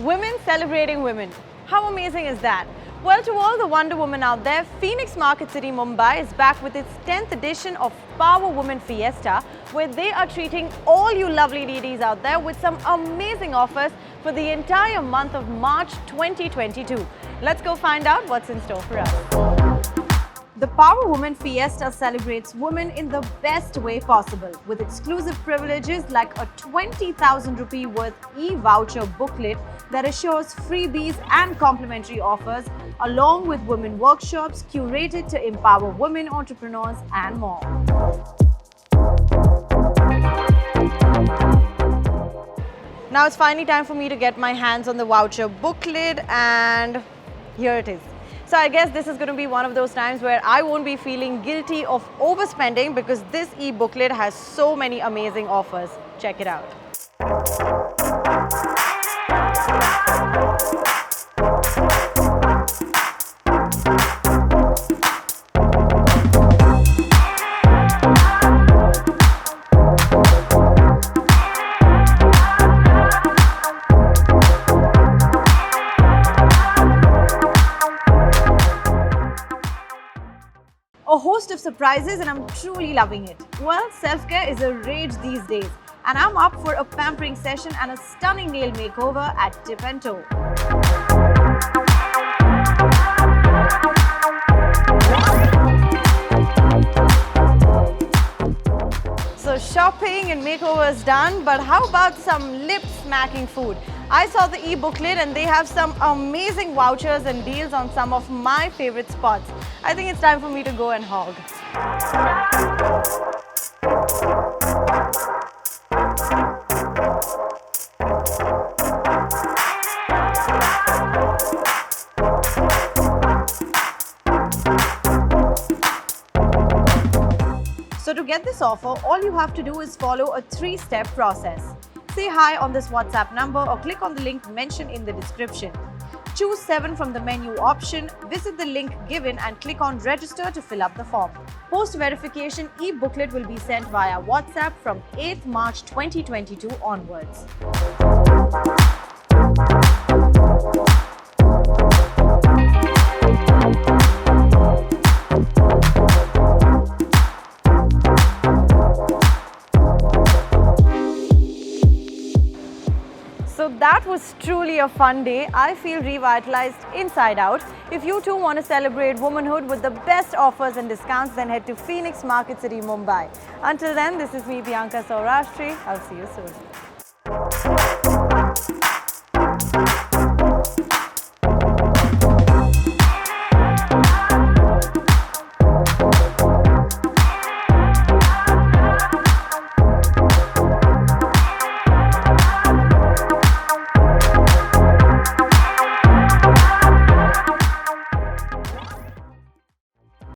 Women celebrating women. How amazing is that? Well, to all the Wonder Woman out there, Phoenix Marketcity Mumbai is back with its 10th edition of Power Women Fiesta', where they are treating all you lovely ladies out there with some amazing offers for the entire month of March 2022. Let's go find out what's in store for us. The Power Women Fiesta celebrates women in the best way possible, with exclusive privileges like a 20,000 rupee worth e-voucher booklet that assures freebies and complimentary offers, along with women workshops curated to empower women entrepreneurs and more. Now it's finally time for me to get my hands on the voucher booklet, and here it is. So I guess this is going to be one of those times where I won't be feeling guilty of overspending, because this e-booklet has so many amazing offers. Check it out. A host of surprises, and I'm truly loving it. Well, self-care is a rage these days, and I'm up for a pampering session and a stunning nail makeover at Tip and Toe. So shopping and makeovers done, but how about some lip-smacking food? I saw the e-booklet and they have some amazing vouchers and deals on some of my favorite spots. I think it's time for me to go and hog. So to get this offer, all you have to do is follow a 3-step process. Say hi on this WhatsApp number or click on the link mentioned in the description. Choose 7 from the menu option, visit the link given and click on register to fill up the form. Post verification e-booklet will be sent via WhatsApp from 8th March 2022 onwards. So that was truly a fun day. I feel revitalized inside out. If you too want to celebrate womanhood with the best offers and discounts, then head to Phoenix Marketcity Mumbai. Until then, this is me, Bianca Saurashtri. I'll see you soon.